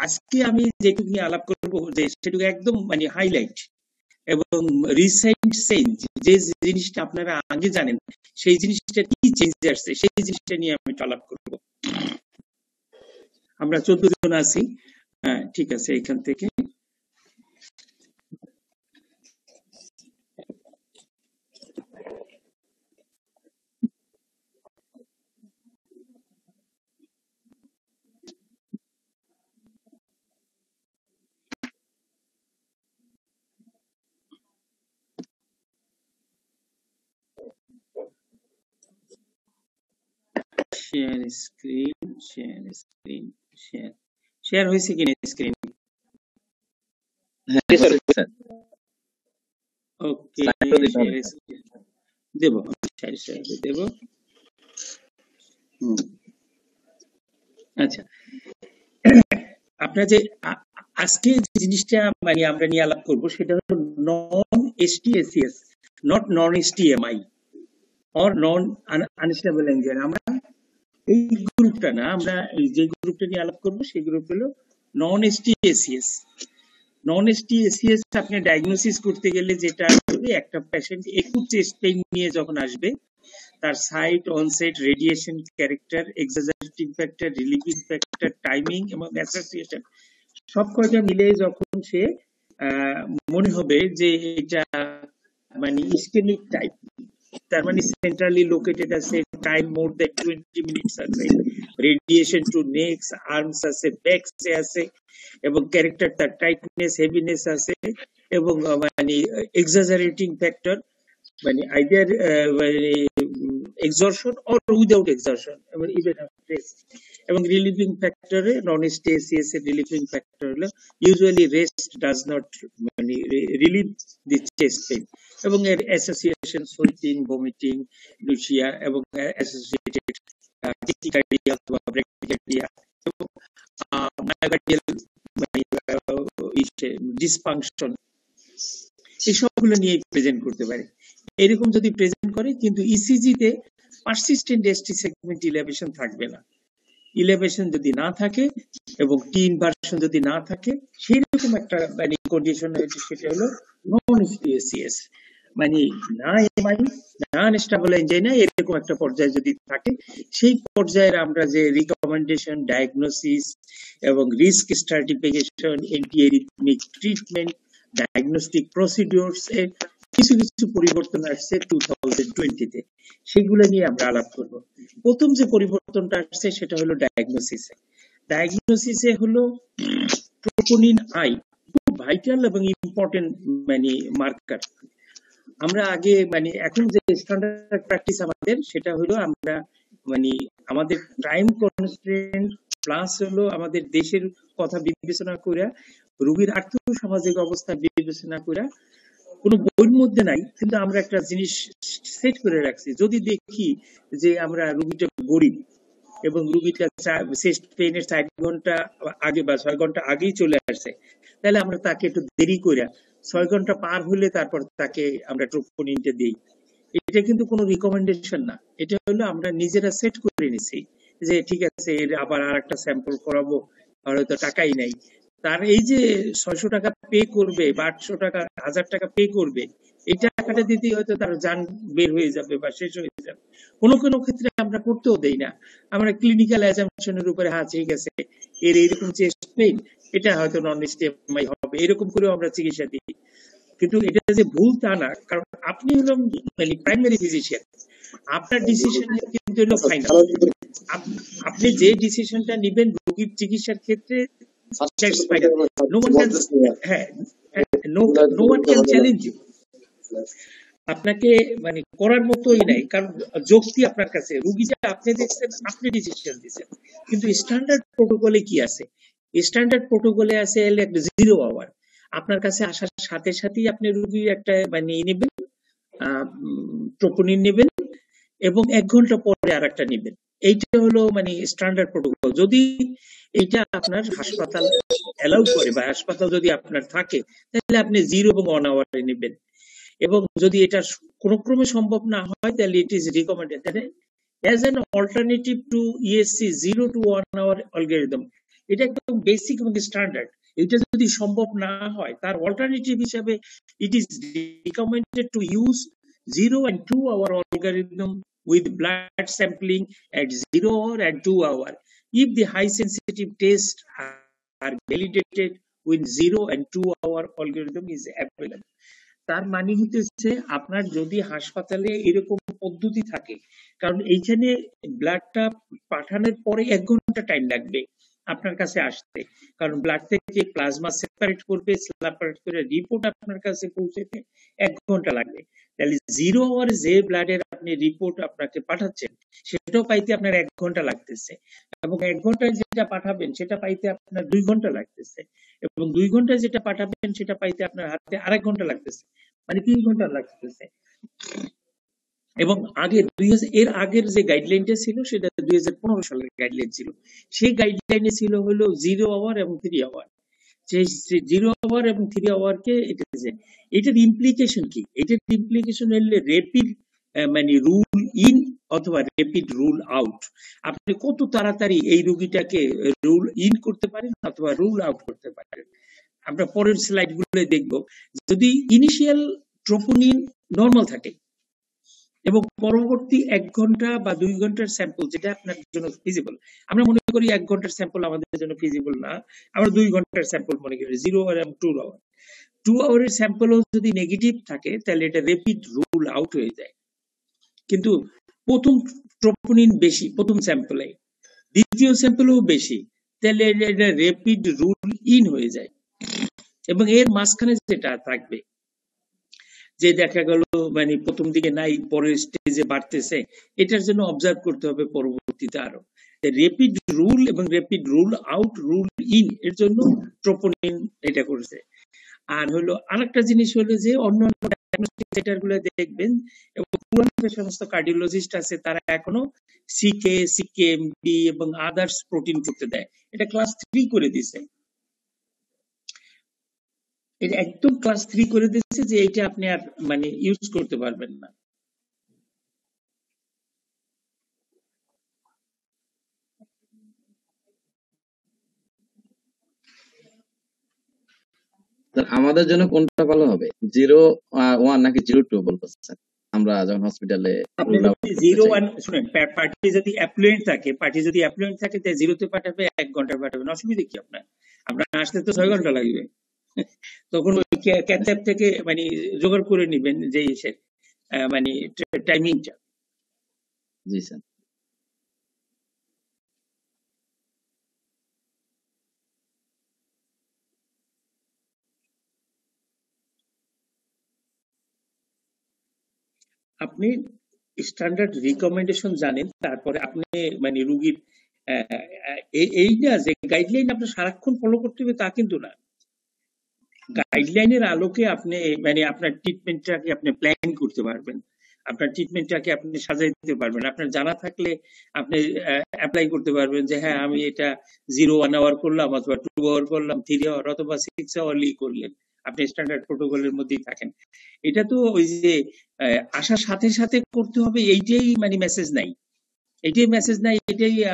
আজকে আমি যেটুকু নিয়ে আলাপ করবো যে সেটুকু একদম মানে হাইলাইট এবং রিসেন্ট চেঞ্জ, যে জিনিসটা আপনারা আগে জানেন সেই জিনিসটা কি চেঞ্জ আসছে সেই জিনিসটা নিয়ে আমি আলাপ করবো। আমরা 14 জন আছি, হ্যাঁ ঠিক আছে। এখান থেকে share screen, share screen, share হয়েছে কিনা স্ক্রিন? হ্যাঁ স্যার, ওকে, দেব দেব। আচ্ছা, আপনার যে আজকে যে জিনিসটা মানে আমরা নিয়ে আলাপ করবো সেটা হলো non STACS, not non STEMI or non unstable angina. আমরা এই গ্রুপটা না, আমরা যে গ্রুপটা নিয়ে আলাপ করবো সেই গ্রুপ হলো নন এসটিএসিএস। নন এসটিএসিএস আপনি ডায়াগনোসিস করতে গেলে যেটা হবে, একটা পেশেন্ট একুট চেস্ট পেইন নিয়ে যখন আসবে, তার site, onset, radiation, character, exaggerating factor, relieving factor, timing এবং অ্যাসোসিয়েশন সব কয়টা মিলে যখন সে মনে হবে যে এটা মানে ইসকেমিক টাইপ, তার মানে সেন্ট্রালি লোকেটেড আছে, টাইম মোর দ্যান 20 মিনিটস আছে, রেডিয়েশন টু নেক্স, আর্মস আছে, ব্যাকসে আছে, এবং ক্যারেক্টার তার টাইটনেস, হেভিনেস আছে, এবং মানে এক্সাজারেটিং ফ্যাক্টর মানে either exertion or without exertion, even rest. এবং রিলিভিং ফ্যাক্টরে নন এসটিএসিএস এর রিলিভিং ফ্যাক্টর হলো ইউজুয়ালি রেস্ট ডাজ নট মানে রিলিভ দি চেস্ট পেইন, এবং এর অ্যাসোসিয়েশন সুইটিং, ভমিটিং, লুসিয়া এবং অ্যাসোসিয়েটেড টিকিকার্ডিয়া অথবা ব্রেকিকার্ডিয়া এবং মায়োকার্ডিয়াল ডিসফাংশন, এই সবগুলো নিয়ে প্রেজেন্ট করতে পারে। এরকম যদি প্রেজেন্ট করে, কিন্তু ইসিজিতে পারসিস্টেন্ট এসটি সেগমেন্ট ইলেভেশন থাকবে না। ইলেভেশন যদি না থাকে এবং টি ইনভার্সন যদি না থাকে, সেই রকম একটা মানে কন্ডিশন হয়েছে, সেটা হলো নন এসটিএসিএস, মানে না এমআই, না আনস্টেবল এনজাইনা, এরকম একটা পর্যায়ে যদি থাকে, সেই পর্যায়ের আমরা যে রিকমেন্ডেশন, ডায়াগনোসিস এবং risk stratification, antiarrhythmic treatment, diagnostic procedures এর কিছু কিছু পরিবর্তন আসছে 2020-তে, সেগুলো নিয়ে আমরা আলাপ করব। প্রথম যে পরিবর্তনটা আসছে সেটা হলো ডায়াগনোসিসে। ডায়াগনোসিসে হলো ট্রোপোনিন আই খুব ভাইটাল এবং ইম্পর্টেন্ট মানে মার্কার। আমরা আগে মানে এখন যে স্ট্যান্ডার্ড প্র্যাকটিস আমাদের, সেটা হলো আমরা মানে আমাদের টাইম কনস্ট্রেন্ট প্লাস হলো আমাদের দেশের কথা বিবেচনা করে, রোগীর আর্থসামাজিক অবস্থা বিবেচনা করে, কোনো বইয়ের মধ্যে নাই, কিন্তু আমরা একটা জিনিস সেট করে রাখছি। যদি দেখি যে আমরা রুগীটা গরিব এবং রুগীটা চেস্ট পেইনের 4 ঘন্টা আগে বা 6 ঘন্টা আগেই চলে আসছে, তাহলে আমরা তাকে একটু দেরি করে 6 ঘন্টা পার হলে তারপর তাকে আমরা ট্রোপোনিনটা দিই। এটা কিন্তু কোনো রিকমেন্ডেশন না, এটা হলো আমরা নিজেরা সেট করে নিছি যে ঠিক আছে, এর আবার আর একটা স্যাম্পল করাবো, আর হয়তো টাকাই নাই, তার এই যে 600 টাকা পে করবে বা 800 টাকা 1000 টাকা পে করবে, এই টাকাটা দিতেই হয়তো তার জান বের হয়ে যাবে বা শেষ হয়ে যাবে। কোনো কোনো ক্ষেত্রে আমরা করতেও দেই না, আমরা ক্লিনিক্যাল অ্যাজাম্পশনের উপরে হ্যাঁ ঠিক আছে, এর এইরকম চেস্ট পেইন, এটা হয়তো নন এসটিএমআই হবে, এরকম করেও আমরা চিকিৎসা দিই। কিন্তু এটা যে ভুল তা না, কারণ আপনি হলো মানে প্রাইমারি ফিজিশিয়ান, আপনার ডিসিশন কিন্তু হলো ফাইনাল। আপনি যে ডিসিশনটা নেবেন রোগীর চিকিৎসার ক্ষেত্রে, no one can challenge you. আপনাকে মানে করার মতোই নাই, কারণ যুক্তি আপনার কাছে, রুগীটা আপনি দেখছেন, আপনি ডিসিশন দিচ্ছেন। কিন্তু স্ট্যান্ডার্ড প্রোটোকলে কি আছে? স্ট্যান্ডার্ড প্রোটোকলে আছে একটা 0 আওয়ার, আপনার কাছে আসার সাথে সাথেই আপনি রুগী একটা মানে নেবেন, ট্রোপোনিন নেবেন, এবং 1 ঘন্টা পরে আর একটা নেবেন। এইটা হলো মানে স্ট্যান্ডার্ড প্রোটোকল। যদি এইটা আপনার হাসপাতাল অ্যালাউ করে বা হাসপাতাল যদি আপনার থাকে, তাহলে আপনি 0 এবং 1 আওয়ারে নেবেন। এবং যদি এটা কোনো ক্রমে সম্ভব না হয়, তাহলে it is recommended as an alternative to ESC 0 to 1 hour algorithm. এটা একদম বেসিক এবং স্ট্যান্ডার্ড। এটা যদি সম্ভব না হয় তার অল্টারনেটিভ হিসাবে it is recommended to use 0 and 2 hour algorithm with blood sampling at 0 hour and 2 hour if the high sensitive tests are validated with 0 and 2 hour algorithm is available. তার মানে হইতেছে আপনার যদি হাসপাতালে এরকম পদ্ধতি থাকে, কারণ এইখানে ব্লাডটা পাঠানোর পরে 1 ঘন্টা টাইম লাগবে আপনার কাছে আসতে, কারণ ব্লাড থেকে প্লাজমা সেপারেট করবে, সেপারেট করে রিপোর্ট আপনার কাছে পৌঁছাতে 1 ঘন্টা লাগবে। তাহলে 0 আওয়ারে যে ব্লাডের আপনি রিপোর্ট আপনাকে পাঠাচ্ছেন সেটাও পাইতে আপনার 1 ঘন্টা লাগতেছে, এবং 1 ঘন্টায় যেটা পাঠাবেন সেটা পাইতে আপনার 2 ঘন্টা লাগতেছে, এবং 2 ঘন্টায় যেটা পাঠাবেন সেটা পাইতে আপনার হাতে 1.5 ঘন্টা লাগতেছে, মানে 3 ঘন্টা লাগতেছে। এবং এর আগের যে গাইডলাইনটা ছিল সেটা 2015 সালের গাইডলাইন ছিল। সেই গাইডলাইনে ছিল হলো 0 আওয়ার এবং 3 আওয়ার। সেই 0 আওয়ার এবং 3 আওয়ারকে এটার ইমপ্লিকেশন কি? এটার ইমপ্লিকেশন হলে র্যাপিড মানে রুল ইন অথবা র্যাপিড রুল আউট। আপনি কত তাড়াতাড়ি এই রোগীটাকে রুল ইন করতে পারেন অথবা রুল আউট করতে পারেন। আমরা পরের স্লাইড গুলো দেখবো। যদি ইনিশিয়াল ট্রোপোনিন নর্মাল থাকে এবং পরবর্তী 1 ঘন্টা বা 2 ঘন্টার স্যাম্পল যেটা আপনার জন্য ফিজিবল, আমরা মনে করি 1 ঘন্টার স্যাম্পল আমাদের জন্য ফিজিবল না, আমরা 2 ঘন্টার স্যাম্পল মনে করি, 0 আওয়ার এবং 2 আওয়ার। 2 আওয়ারের স্যাম্পলও যদি নেগেটিভ থাকে তাহলে এটা র্যাপিড রুল আউট হয়ে যায়। কিন্তু প্রথম ট্রোপোনিন বেশি প্রথম স্যাম্পলে, দ্বিতীয় স্যাম্পলেও বেশি, তাহলে এটা র্যাপিড রুল ইন হয়ে যায়। এবং এর মাঝখানে যেটা থাকবে, যে দেখা গেল মানে প্রথম দিকে নাই পরের স্টেজে বাড়তেছে, এটার জন্য অবজার্ভ করতে হবে পরবর্তীতে আরো। র্যাপিড রুল এবং rapid rule out, rule in এর জন্য ট্রোপোনিন এটা করেছে। আর হলো আরেকটা জিনিস হলো যে অন্যান্য ডায়াগনস্টিক সেন্টারগুলো দেখবেন এবং পুরানো যে সমস্ত কার্ডিওলজিস্ট আছে তারা এখনো সিকে, সিকেএমবি এবং আদার্স প্রোটিন করতে দেয়। এটা ক্লাস 3 করে দিছে, এটা একদম ক্লাস 3 করে দিচ্ছে যে এটা আপনি আর মানে ইউজ করতে পারবেন না। আমাদের জন্য কোনটা ভালো হবে, 0-1 নাকি 0-2 বলতেছেন? আমরা যখন হসপিটালে 0-1 শুনেন, পার্টি যদি অ্যাপ্লুয়েন্ট থাকে, তাই 0 তে পাঠাবে, 1 ঘন্টা পাঠাবেন, অসুবিধা কি আপনার? আপনার আসতে তো 6 ঘন্টা লাগবে। তখন ওই ক্যাথল্যাব থেকে মানে জোগাড় করে নেবেন যে মানে টাইমিংটা। জি স্যার। আপনি স্ট্যান্ডার্ড রিকমেন্ডেশন জানেন, তারপরে আপনি মানে রুগীর এই না যে গাইডলাইন আপনার সারাক্ষণ ফলো করতে হবে তা কিন্তু না। গাইডলাইনের আলোকে আপনি মানে আপনার ট্রিটমেন্টটাকে আপনি প্ল্যান করতে পারবেন, আপনার ট্রিটমেন্টটাকে আপনি সাজাইতে পারবেন। আপনার জানা থাকলে আপনি অ্যাপ্লাই করতে পারবেন যে হ্যাঁ আমি এটা 0-1 আওয়ার করলাম অথবা 2 আওয়ার করলাম, 3 আওয়ার অথবা 6 আওয়ারলি করলেন, আপনি স্ট্যান্ডার্ড প্রোটোকলের মধ্যেই থাকেন। এটা তো ওই যে আসার সাথে সাথে করতে হবে এইটাই মানে মেসেজ নাই, এটাই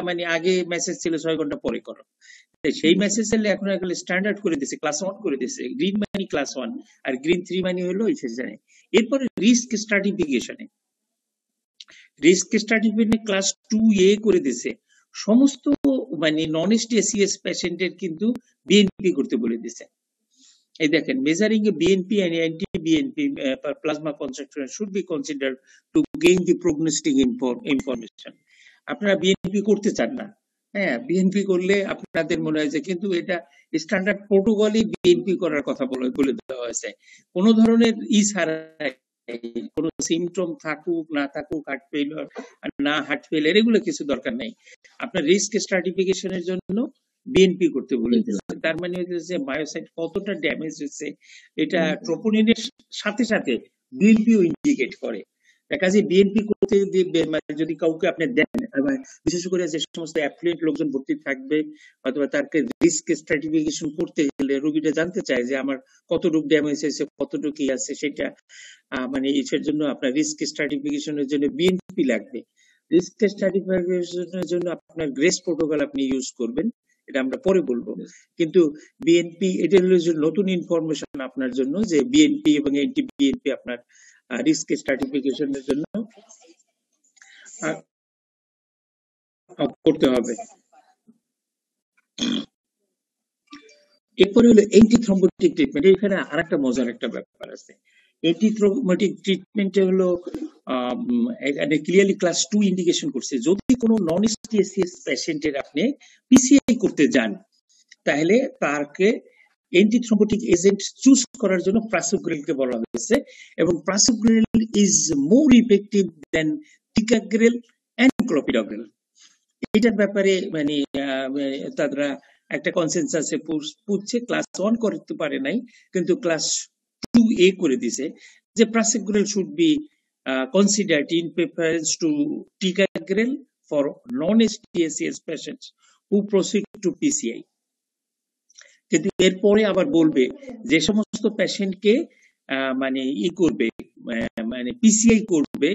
মানে আগে মেসেজ ছিল 6 ঘন্টা পরে করো। সেই মেসেজ এখন স্ট্যান্ডার্ড করে দিয়েছে, ক্লাস 1 করে দিয়েছে। গ্রিন মানে ক্লাস 1 আর গ্রিন 3 মানে হলো এই সেশনে। এরপরে রিস্ক স্ট্রাটিফিকেশনে ক্লাস 2A করে দিয়েছে। সমস্ত মানে নন এসটিএসিএস পেশেন্টের কিন্তু বিএনপি করতে বলে দিয়েছে। এই দেখেন, measuring a BNP and anti BNP plasma concentration should be considered to gain the prognostic information. আপনারা বিএনপি করতে চান না, হ্যাঁ বিএনপি করলে আপনাদের মনে হয় যে কিন্তু এটা স্ট্যান্ডার্ড প্রোটোকলই বিএনপি করার কথা বলে দেওয়া হয়েছে। কোনো ধরনের ছাড়াই, কোনো সিমটম থাকুক না থাকুক, হার্ট ফেলিওর এগুলো কিছু দরকার নেই। আপনার রিস্ক স্ট্রাটিফিকেশনের জন্য বিএনপি করতে বলে দিয়েছে। তার মানে হচ্ছে মায়োসাইট কতটা ড্যামেজ হয়েছে এটা ট্রোপোনিনের সাথে সাথে বিএনপিও ইন্ডিকেট করে। দেখা যায় বিএনপি করতে যদি কাউকে আপনি দেন, বিশেষ করে যে সমস্ত অ্যাফ্লুয়েন্ট লোকজন ভর্তি থাকবে অথবা তাকে রিস্ক স্ট্রাটিফিকেশন করতে গেলে রোগীটা জানতে চায় যে আমার কতটুকু ড্যামেজ হয়েছে, কতটুকু কি আছে, সেটা মানে এর জন্য আপনার রিস্ক স্ট্রাটিফিকেশনের জন্য বিএনপি লাগবে। রিস্ক স্ট্রাটিফিকেশনের জন্য আপনার গ্রেস প্রোটোকল আপনি ইউজ করবেন, এটা আমরা পরে বলবো। কিন্তু বিএনপি, এটা হলো যে নতুন ইনফরমেশন আপনার জন্য, যে বিএনপি এবং এন্টি বিএনপি আপনার রিস্ক স্ট্রাটিফিকেশনের জন্য করতে হবে। এরপরে হলো অ্যান্টিথ্রম্বোটিক ট্রিটমেন্ট। এখানে আরেকটা মজার একটা ব্যাপার আছে। অ্যান্টিথ্রম্বোটিক ট্রিটমেন্টে হলো এখানে ক্লিয়ারলি ক্লাস 2 ইন্ডিকেশন করছে, যদি কোনো নন এসটিএসসিএস পেশেন্টের আপনি পিসিআই করতে যান, তাহলে তাকে অ্যান্টিথ্রম্বোটিক এজেন্ট চুজ করার জন্য প্রাসোগ্রেলকে বলা হয়েছে, এবং prasugrel is more effective than ticagrelor and clopidogrel. এটার ব্যাপারে মানে তারা একটা কনসেনসাসে পুজছে, ক্লাস 1 করতে পারে নাই, কিন্তু ক্লাস 2A করে দিছে যে prasugrel should be considered in preference to ticagrel for non-STSCS patients who proceed to PCI. কিন্তু এরপরে আবার বলবে যে সমস্ত পেশেন্টকে মানে করবে, মানে পিসিআই করবে,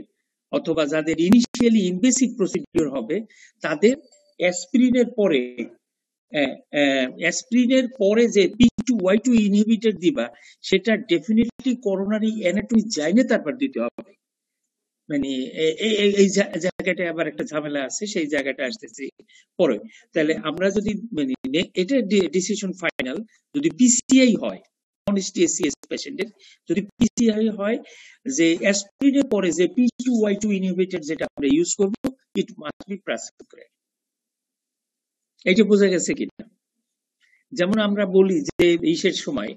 অথবা যাদের ইনিশিয়ালি ইনভেসিভ প্রসিডিউর হবে, তাদের অ্যাসপিরিনের পরে যে P2Y2 ইনহিবিটর দিবা, সেটা ডেফিনেটলি করোনারি অ্যানাটমি জাইনে তারপর দিতে হবে। মানে এই জায়গাটা আবার একটা ঝামেলা আছে, সেই জায়গাটা আসতেছে পরে। তাহলে আমরা যদি মানে এটা ডিসিশন ফাইনাল, যদি পিসিআই হয় নন এসটিএসসিএস পেশেন্টের, যদি পিসিআই হয় যে অ্যাসপিরিনের পরে যে P2Y2 ইনহিবিটর যেটা আমরা ইউজ করব, ইট মাস্ট বি প্রাসোগ্রেল। এটা বোঝা গেছে কিনা? যেমন আমরা বলি যে ইসের সময়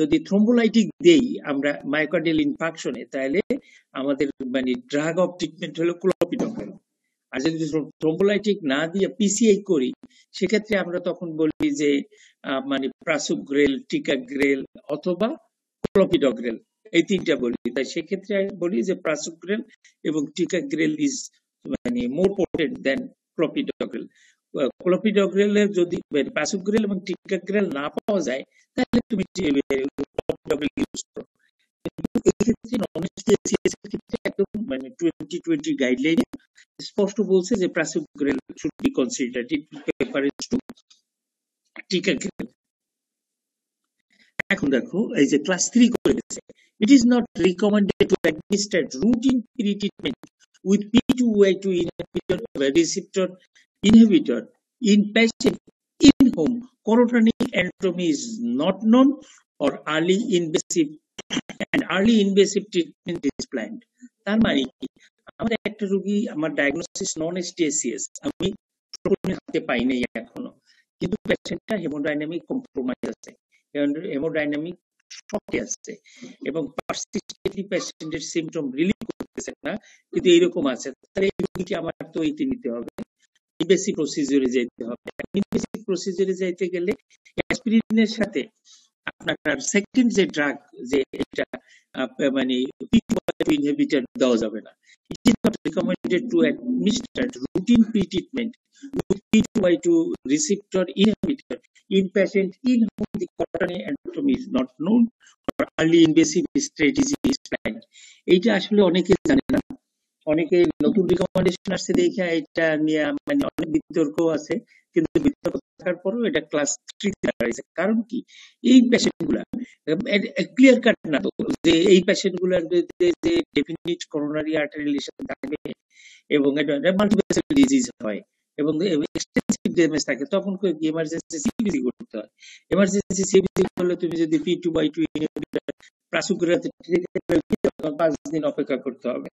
যদি থ্রোম্বোলাইটিক দেই আমরা মায়োকার্ডিয়াল ইনফাকশনে, তাহলে আমাদের মানে ড্রাগ অফ ট্রিটমেন্ট হলো ক্লোপিডোগ্রেল। আর যদি থ্রোম্বোলাইটিক না দিয়ে পিসিআই করি, সেক্ষেত্রে আমরা তখন বলি যে মানে প্রাসোগ্রেল, টিকাগ্রেল অথবা ক্লোপিডোগ্রেল, এই তিনটা বলি। তাই সেক্ষেত্রে বলি যে প্রাসোগ্রেল এবং টিকাগ্রেল ইজ মানে মোর পোটেন্ট দেন ক্লোপিডোগ্রেল। ক্লোপিডোগ্রেলের যদি প্রাসোগ্রেল এবং টিকাগ্রেল না পাওয়া যায়, তাহলে তুমি ক্লোপিডোগ্রেল ইউজ করো। এই ক্ষেত্রে নন এসটিএসসিএস এর ক্ষেত্রে একদম মানে 2020 গাইডলাইনে স্পষ্ট বলছে যে prasugrel should be considered in preference to ticagrelor. এখন দেখো এই যে ক্লাস 3 করে দিয়েছে, it is not recommended to administer routine pretreatment with P2Y2 inhibitor receptor inhibitor in patient in whom coronary anatomy is not known or early invasive treatment is planned. তার মানে কি, আমার একটা রোগী, আমার ডায়াগনোসিস নন এসটিএসসিএস, আমি হাতে পাই নাই এখনো, কিন্তু পেশেন্টটা হেমোডাইনামিক কম্প্রোমাইজ আছে, হেমোডাইনামিক শকে আছে, এবং পারসিস্টেন্টলি পেশেন্টের সিম্পটম রিলিভ করতেছে না, কিন্তু এইরকম আছে, তাহলে এই রোগীকে আমার তো এইতে নিতে হবে, ইনভেসিভ প্রসিডিউরে যেতে হবে। ইনভেসিভ প্রসিডিউরে যাইতে গেলে অ্যাসপিরিনের সাথে আপনার সেকেন্ড যে ড্রাগ, যে এটা মানে P2Y2 ইনহিবিটর দেওয়া যাবে না। It is not recommended to administer routine pre-treatment with P2Y2 receptor inhibitor in patient in whom the coronary anatomy is not known or early invasive strategy is planned. এইটা আসলে অনেকে জানে না, অনেকে নতুন রিকমেন্ডেশন আসছে দেখে এটা নিয়ে মানে অনেক বিতর্ক আছে, কিন্তু বিতর্ক থাকার পরেও এটা ক্লাস 3 তে দাঁড়াইছে। কারণ কি, এই পেশেন্টগুলা ক্লিয়ার কাট না তো যে এই পেশেন্টগুলার যে ডেফিনিট করোনারি আর্টারি লিশন থাকবে এবং এটা মাল্টিভেসেল ডিজিজ হয় এবং এক্সটেনসিভ ড্যামেজ থাকে, তখন ইমার্জেন্সি সিবিসি করতে হয়। এমার্জেন্সি সিবিসি করলে তুমি যদি P2Y2 ইনহিবিটর প্রাসোগ্রেল 5 দিন অপেক্ষা করতে হবে,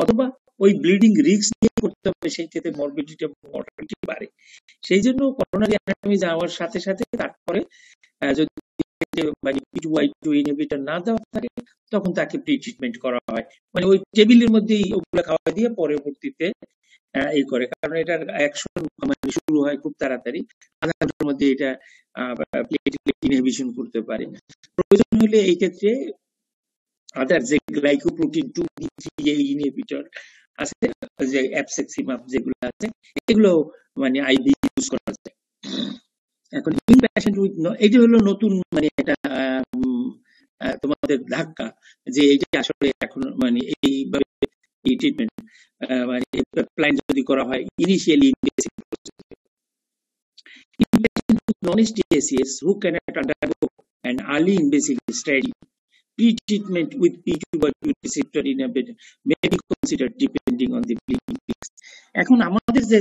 অথবা ওই ব্লিডিং রিস্ক নিয়ে করতে হবে, সেই ক্ষেত্রে মরবিডিটি এবং মর্টালিটি বাড়ে। সেই জন্য করোনারি অ্যানাটমি যাওয়ার সাথে সাথে তারপরে যদি মানে P2Y2 ইনহিবিটর না দেওয়া থাকে, তখন তাকে প্রি ট্রিটমেন্ট করা হয়, মানে ওই টেবিলের মধ্যেই ওগুলো খাওয়া দিয়ে পরবর্তীতে এই করে, কারণ এটার অ্যাকশন মানে শুরু হয় খুব তাড়াতাড়ি, আধা ঘন্টার মধ্যে এটা প্লেটলেট ইনহিবিশন করতে পারে। প্রয়োজন হলে এই ক্ষেত্রে আদার যে গ্লাইকোপ্রোটিন 2B3A ইনহিবিটর আছে, যে অ্যাবসেক্সিমাব যেগুলো আছে, এগুলো মানে আইভি ইউজ করা যায়। এখন ইন পেশেন্ট উইথ, এটা হলো নতুন মানে এটা তোমাদের ধাক্কা, যে এইটা আসলে এখন মানে এইভাবে এই ট্রিটমেন্ট মানে প্ল্যান যদি করা হয় initially invasive In patient with non-STSCS who cannot undergo an early invasive study, pre-treatment with P2x2 receptor inhibitor may be considered depending on the bleeding risk. এখন আমাদের যে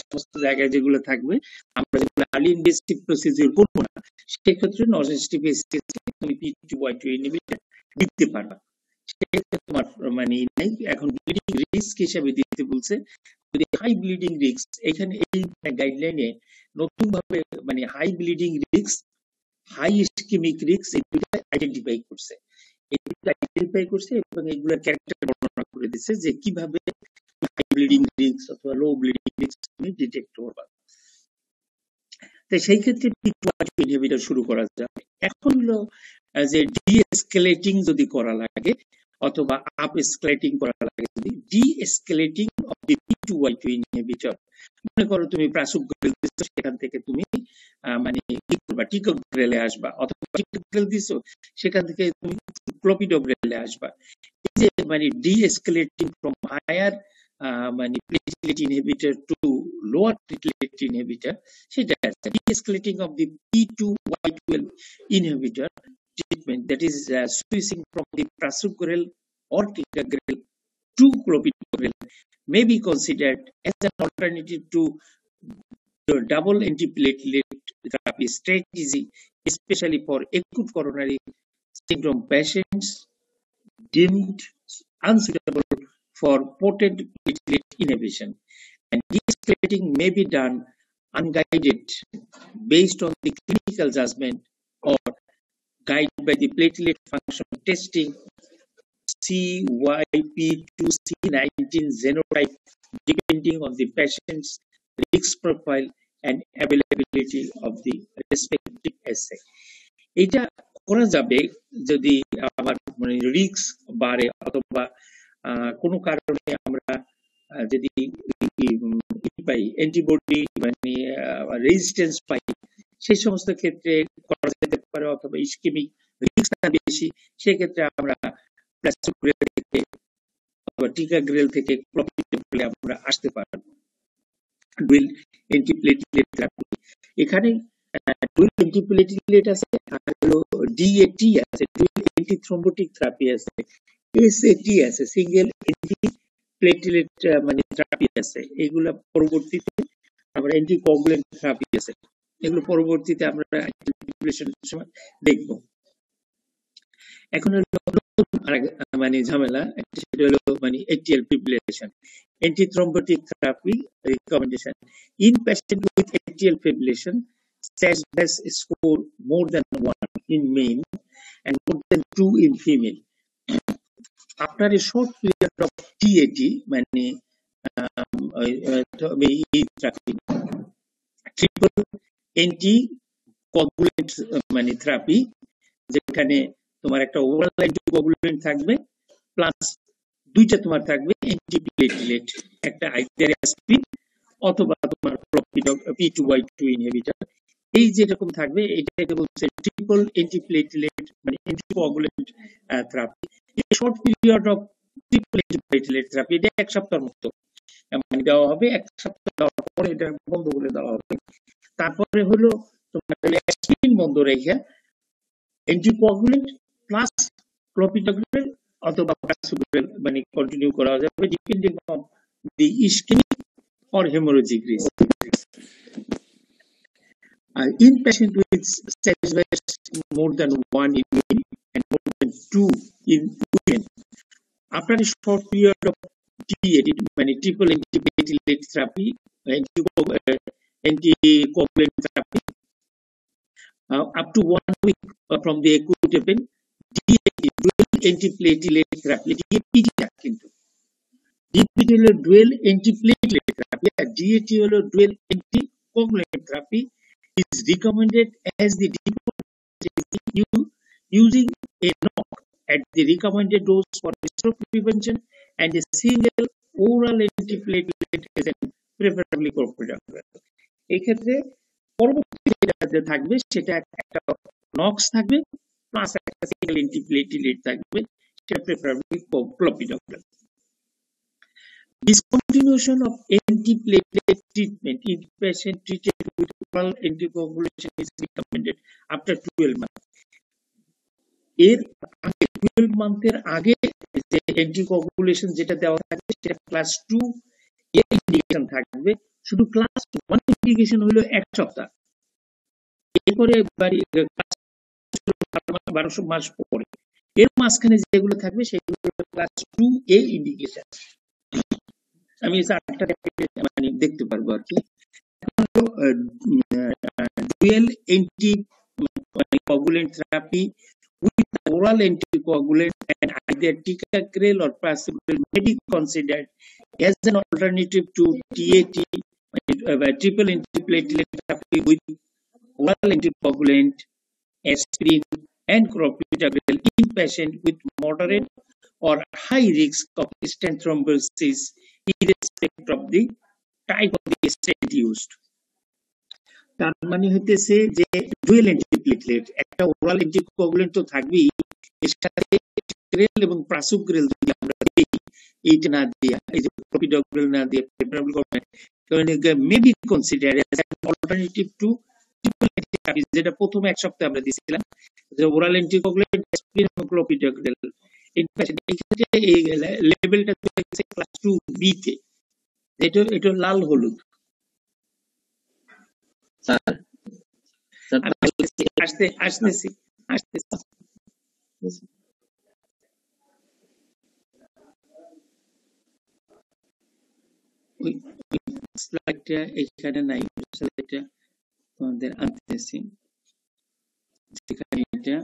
সমস্ত জায়গায় যেগুলো থাকবে আমরা যেগুলো আর্লি ইনভেসিভ প্রসিডিউর করব না সেক্ষেত্রে নন-STSCS তুমি P2x2 ইনহিবিটর দিতে পারবা। সেক্ষেত্রে তোমার মানে নাই, এখন ব্লিডিং রিস্ক হিসেবে দিতে বলছে। যদি হাই ব্লিডিং রিস্ক, এখানে এই গাইডলাইনে নতুন ভাবে মানে high bleeding risk, high ischemic risk এই দুটো আইডেন্টিফাই করছে, এবং এগুলোর ক্যারেক্টার বর্ণনা করে দিচ্ছে যে কিভাবে হাই ব্লিডিং রিস্ক অথবা লো ব্লিডিং রিস্ক তুমি ডিটেক্ট করবা। তো সেই ক্ষেত্রে P2x2 ইনহিবিটর শুরু করা যাবে। এখন হলো যে ডি-এসকেলেটিং যদি করা লাগে অথবা আপ এসকেলেটিং করা লাগে, যদি ডি-এসকেলেটিং অফ দি P2x2 ইনহিবিটর, মনে করো তুমি প্রাসুগ্রেল দিছো, সেখান থেকে তুমি মানে কি করবা, টিকোগ্রেলে আসবা, অথবা টিকোগ্রেল দিছো সেখান থেকে তুমি ক্লোপিডোগ্রেলে আসবা। এই যে মানে ডি-এসকেলেটিং ফ্রম হায়ার মানে platelet inhibitor to lower platelet inhibitor, সেটা আছে de-escalating of the P2y12 inhibitor treatment, that is switching from the prasugrel or ticagrel to clopidogrel, may be considered as an alternative to the double antiplatelet therapy strategy, especially for acute coronary syndrome patients deemed unsuitable for potent platelet inhibition. And de-escalating may be done unguided based on the clinical judgment or guided by the platelet function testing, CYP2C19 genotype, depending on the patient's risk profile and availability of the respective assay. এটা করা যাবে যদি আমার মানে risk বাড়ে অথবা কোনো কারণে আমরা যদি পাই অ্যান্টিবডি মানে রেজিস্ট্যান্স পাই, সেই সমস্ত ক্ষেত্রে করা যেতে পারে, অথবা ইসকেমিক রিস্কটা বেশি, সেক্ষেত্রে আমরা প্লাস্টোগ্রেল থেকে অথবা টিকাগ্রেল থেকে ক্লোপিডোগ্রেলে আমরা আসতে পারবো। ডুয়েল অ্যান্টিপ্লেটলেট থেরাপি, এখানে ডুয়েল অ্যান্টিপ্লেটলেট আছে, আর হলো ডিএটি আছে, ডুয়েল অ্যান্টিথ্রম্বোটিক থেরাপি আছে, এসএটি আছে, সিঙ্গেল অ্যান্টিপ্লেটলেট মানে থেরাপি আছে, এগুলা পরবর্তীতে আমরা অ্যান্টিকোয়াগুলেন্ট থেরাপি আছে, এগুলো পরবর্তীতে আমরা সময় দেখব। এখন হলো মানে ঝামেলা, সেটা হলো মানে atrial fibrillation, antithrombotic therapy recommendation in patient with atrial fibrillation SASBAS score more than 1 in male and more than 2 in female. After a short period of TAT, মানে ট্রিপল অ্যান্টিকোয়াগুলেন্ট মানে থেরাপি, যেখানে তোমার একটা ওরাল অ্যান্টিকোয়াগুলেন্ট থাকবে plus দুইটা তোমার থাকবে antiplatelet, একটা আইদার অ্যাসপিরিন অথবা তোমার P2y2 ইনহিবিটর, এই যেরকম থাকবে এটাকে বলছে ট্রিপল অ্যান্টিপ্লেটলেট মানে anticoagulant therapy. Short period of triple antiplatelet therapy, এটা 1 সপ্তাহের মতো মানে দেওয়া হবে, 1 সপ্তাহ দেওয়ার পরে এটা বন্ধ করে দেওয়া হবে। তারপরে হলো তোমার অ্যাসপিরিন বন্ধ রেখে অ্যান্টিকোয়াগুলেন্ট প্লাস ক্লোপিডোগ্রেল অথবা প্রাসুগ্রেল মানে কন্টিনিউ করা যাবে, depending on the ischemic or hemorrhagic risk. In patient with SASBAS more than 1 in men and more than 2 in women, after a short period of TAT, triple antiplatelet therapy, anticoagulant therapy, up to 1 week from the acute event, DAT, dual antiplatelet therapy, DAT কিন্তু DPT হলো dual antiplatelet therapy, আর DAT হলো dual anticoagulant therapy, is recommended as the default using a knock at the recommended dose for stroke prevention and a single oral antiplatelet agent, preferably clopidogrel. এই ক্ষেত্রে পরবর্তী যেটা থাকবে সেটা একটা নক্স থাকবে প্লাস একটা সিঙ্গেল অ্যান্টিপ্লেটলেট থাকবে, সেটা preferably clopidogrel. Discontinuation of antiplatelet treatment in patient treated with oral anticoagulation is recommended after 12 months. এর আগে 12 মান্থের আগে যে অ্যান্টিকোয়াগুলেশন যেটা দেওয়া থাকবে সেটা ক্লাস 2 এর ইন্ডিকেশন থাকবে, শুধু ক্লাস 1 ইন্ডিকেশন হলো 1 সপ্তাহ, এরপরে ক্লাস 12 মাস পরে এর মাঝখানে যেগুলো থাকবে সেগুলো ক্লাস 2 এ ইন্ডিকেশন। আমি চারটা মানে দেখতে পারবো আর কি। Dual anticoagulant therapy with oral anticoagulant and either ticagrelor or prasugrel may be considered as an alternative to TAT, triple antiplatelet therapy with oral anticoagulant, aspirin, and clopidogrel in patients with moderate or high risk of stent thrombosis, irrespective of the type of the stent used. তার মানে হইতেছে যে dual antiplatelet, একটা oral anticoagulant তো থাকবেই, এর সাথে টিকাগ্রেল এবং প্রাসুগ্রেল যদি আমরা দিই, এইটা না দিয়ে এই যে ক্লোপিডোগ্রেল না দিয়ে favourable government may be consider as an alternative to triple therapy, যেটা প্রথম এক সপ্তাহে আমরা দিয়েছিলাম, যে ওরাল অ্যান্টিকোয়াগুলেন্ট, অ্যাসপিরিন এবং ক্লোপিডোগ্রেল। এই ক্ষেত্রে এই লেভেলটা ক্লাস 2 বি তে, এটা লাল হলুদ। আসতেছি। স্লাইডটা এখানে নাই, স্লাইডটা তোমাদের আনতেছি, এটা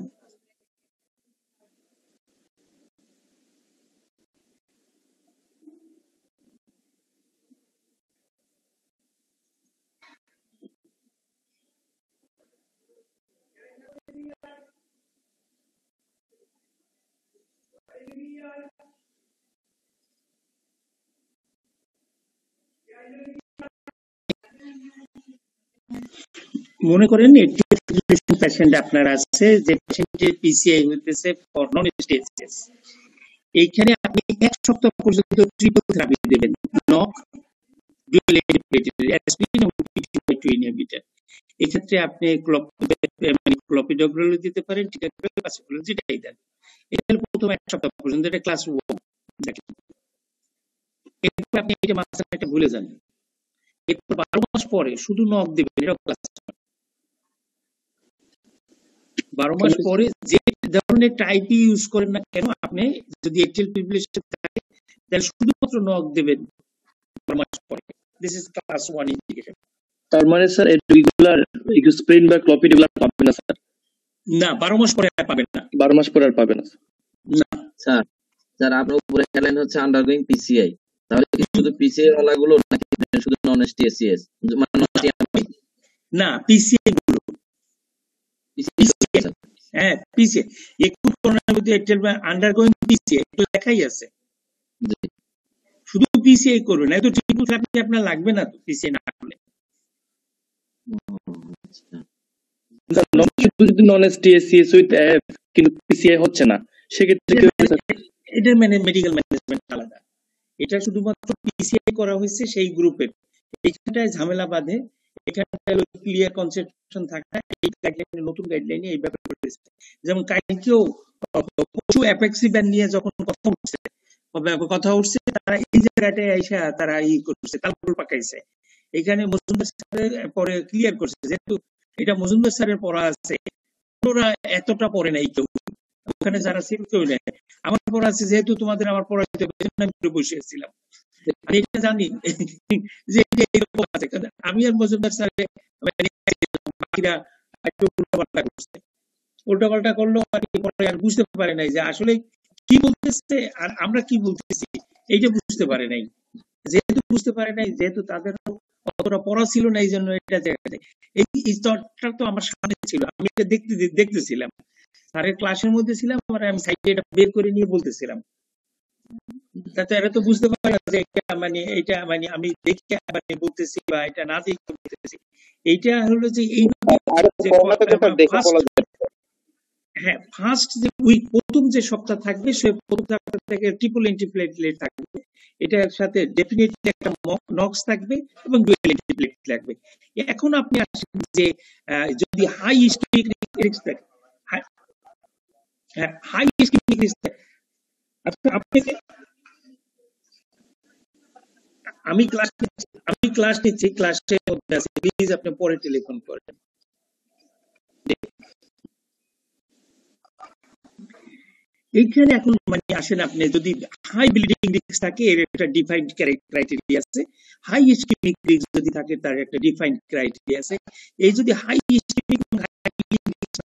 মনে করেন পেশেন্ট আপনার আছে, যে পেশেন্টের পিসিআই হইতেছে ফর নন স্টেজেস, এইখানে আপনি এক সপ্তাহ পর্যন্ত ট্রিপল থেরাপি দেবেন, নক, ডুয়াল অ্যান্টিপ্লেটলেট, অ্যাসপিরিন এবং PTY2 ইনহিবিটর। এই ক্ষেত্রে আপনি ক্লোপিডোগ্রেল দিতে পারেন, টিকাগ্রেল, প্রাসুগ্রেল, যেটাই দেন। এটা প্রথম এক সপ্তাহ পর্যন্ত, এটা ক্লাস 1 দেখেন। এরপর আপনি এটা মাঝখানে একটা ভুলে যান, এরপর 12 মাস পরে শুধু নক দেবেন, এটা ক্লাস 12 মাস পরে যে ধরনের টাইপই ইউজ করেন না কেন, আপনি যদি এটিএল ফিব্রিলেশন থাকে তাহলে শুধুমাত্র নক দেবেন 12 মাস পরে। This is class 1 indication. তার মানে স্যার রেগুলার এক্সপ্লেইন বা ক্লোপিডোগ্রেল পাবেন না স্যার? না, 12 মাস পরে আর পাবেন না। 12 মাস পরে আর পাবেন না না স্যার, আপনার উপরে হেডলাইন হচ্ছে আন্ডারগোইং পিসিআই, তাহলে কি শুধু পিসিআই ওয়ালাগুলো নাকি শুধু নন এসটিএসিএস, মানে না পিসিআই গুলো, হ্যাঁ পিসিআই একুট করোনার মধ্যে আন্ডারগোইং পিসিআই তো লেখাই আছে, শুধু পিসিআই করবেন না, তো ট্রিপল থেরাপি আপনার লাগবে না তো পিসিআই না করলে। যদি নন এসটিএসিএস উইথ কিন্তু পিসিআই হচ্ছে না, সেক্ষেত্রে কি হবে স্যার? এটার মানে মেডিকেল ম্যানেজমেন্ট আলাদা, এটা শুধুমাত্র পিসিআই করা হয়েছে সেই গ্রুপের, এখানটায় ঝামেলা বাঁধে, এখানটায় ক্লিয়ার কনসেপশন থাকে, এই গাইডলাইনে, নতুন গাইডলাইনে এই ব্যাপারে করেছে। যেমন কালকেও পশু অ্যাপেক্সি ব্যান নিয়ে যখন কথা উঠছে তারা এই জায়গাটায় এসে তারা করছে, তালপুর পাকাইছে। এখানে মজুমদার স্যারের পরে ক্লিয়ার করছে, যেহেতু এটা মজুমদার স্যারের পড়া আছে, ওরা এতটা পড়ে নাই কেউ, ওখানে যারা ছিল কেউ নেই, আমার পড়া আছে, যেহেতু তোমাদের আমার পড়াইতে আমি বসেছিলাম, আমি এটা জানি যে এটা এরকম আছে। আমি আর মজুমদার স্যারের বাকিরা উল্টাপাল্টা করলো, আর বুঝতে পারে নাই যে আসলে কি বলতেছে আর আমরা কি বলতেছি, এইটা বুঝতে পারে নাই। যেহেতু বুঝতে পারে নাই, যেহেতু তাদের অতটা পড়া ছিল না, এই জন্য এটা এই স্তরটা তো আমার সামনে ছিল, আমি এটা দেখতেছিলাম, স্যারের ক্লাসের মধ্যে ছিলাম, আমি সাইডে এটা বের করে নিয়ে বলতেছিলাম, তাতে এরা তো বুঝতে পারে যে এটা মানে আমি দেখে বলতেছি বা এটা না দেখে বলতেছি। এইটা হলো যে এই হ্যাঁ, ফার্স্ট যে উইক, প্রথম যে সপ্তাহ থাকবে, সে প্রথম সপ্তাহ থেকে ট্রিপল এন্টিপ্লেটলেট থাকবে, এটার সাথে ডেফিনেটলি একটা নক্স থাকবে এবং ডুয়েল এন্টিপ্লেট থাকবে। এখন আপনি আসেন যে যদি হাই ইস্কেমিক রিস্ক থাকে, হাই ইস্কেমিক রিস্ক থাকে, আপনাকে আমি ক্লাস নিচ্ছি, ক্লাসের মধ্যে আছে, প্লিজ আপনি পরে টেলিফোন করেন। এইখানে এখন মানে আসেন, আপনি যদি হাই ব্লিডিং রিস্ক থাকে, এর একটা ডিফাইন্ড ক্রাইটেরিয়া আছে। হাই ইস্কেমিক রিস্ক যদি থাকে, তার একটা ডিফাইন্ড ক্রাইটেরিয়া আছে। এই যদি হাই ইস্কেমিক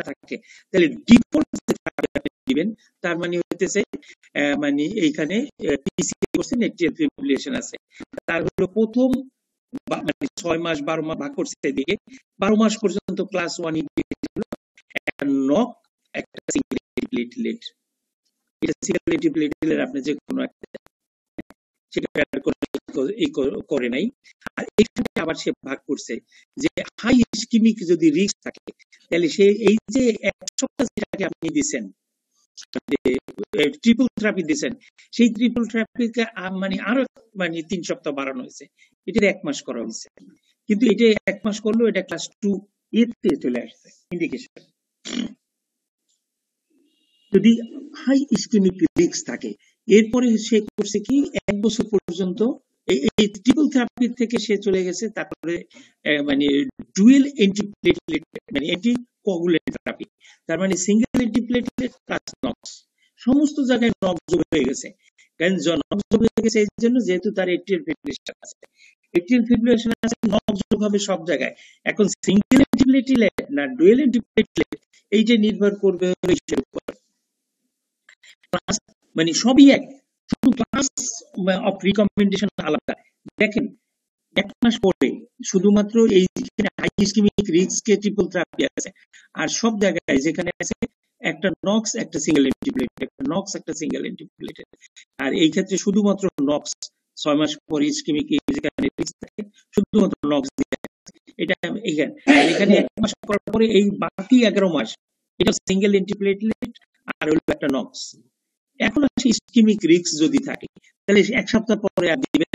থাকে, তাহলে ডিফল্ট দিবেন, তার মানে হইতেছে মানে এইখানে পিসিএ করছেন, এট্রিয়াল ফিব্রিলেশন আছে। তার হলো প্রথম মানে 6 মাস 12 মাস ভাগ করছে এদিকে, 12 মাস পর্যন্ত ক্লাস 1 একটা নক, একটা সিঙ্গেল প্লেটলেট। এটা সিঙ্গেল প্লেটলেট আপনি যে কোনো একটা সেটা করে নাই। আর এখানে আবার সে ভাগ করছে যে হাই ইস্কেমিক যদি রিস্ক থাকে, তাহলে সে এই যে এক সপ্তাহ যেটাকে আপনি দিচ্ছেন, ট্রিপল থেরাপি দিচ্ছেন, সেই ট্রিপল থেরাপিকে মানে আরো মানে 3 সপ্তাহ বাড়ানো হয়েছে, এটার 1 মাস করা হয়েছে। কিন্তু এটা 1 মাস করলেও এটা ক্লাস 2 এতে চলে আসছে ইন্ডিকেশন। যদি হাই ইস্কেমিক রিস্ক থাকে, এরপরে সে করছে কি 1 বছর পর্যন্ত এই ট্রিপল থেরাপি থেকে সে চলে গেছে, তারপরে মানে ডুয়েল এন্টিপ্লেটলেট মানে অ্যান্টিকোয়াগুলেন্ট থেরাপি, তার মানে সিঙ্গেল এন্টিপ্লেটলেট প্লাস নক্স, সমস্ত জায়গায় নক্স যোগ হয়ে গেছে। কারণ নক্স যোগ হয়ে গেছে এই জন্য, যেহেতু তার এট্রিয়াল ফিব্রিলেশন আছে, এট্রিয়াল ফিব্রিলেশন আছে, নক্স যোগ হবে সব জায়গায়। এখন সিঙ্গেল এন্টিপ্লেটলেট না ডুয়েল এন্টিপ্লেটলেট, এইটা নির্ভর করবে এইটার উপর। মানে সবই এক, শুধু ক্লাস অফ রিকমেন্ডেশন আলাদা। দেখেন 1 মাস পরে শুধুমাত্র এই হাই ইস্কেমিক রিস্কে ট্রিপল থেরাপি আছে, আর সব জায়গায় যেখানে আছে একটা নক্স, একটা সিঙ্গেল এন্টিপ্লেট, একটা নক্স, একটা সিঙ্গেল এন্টিপ্লেট। আর এই ক্ষেত্রে শুধুমাত্র নক্স 6 মাস পর ইস্কেমিক যেখানে রিস্ক থাকে, শুধুমাত্র নক্স দিয়ে এটা এখানে 1 মাস করার পরে এই বাকি 11 মাস এটা সিঙ্গেল এন্টিপ্লেটলেট আর হলো একটা নক্স। এখন আসে ইস্কেমিক রিস্ক যদি থাকে, তাহলে 1 সপ্তাহ পরে আর দিবেন,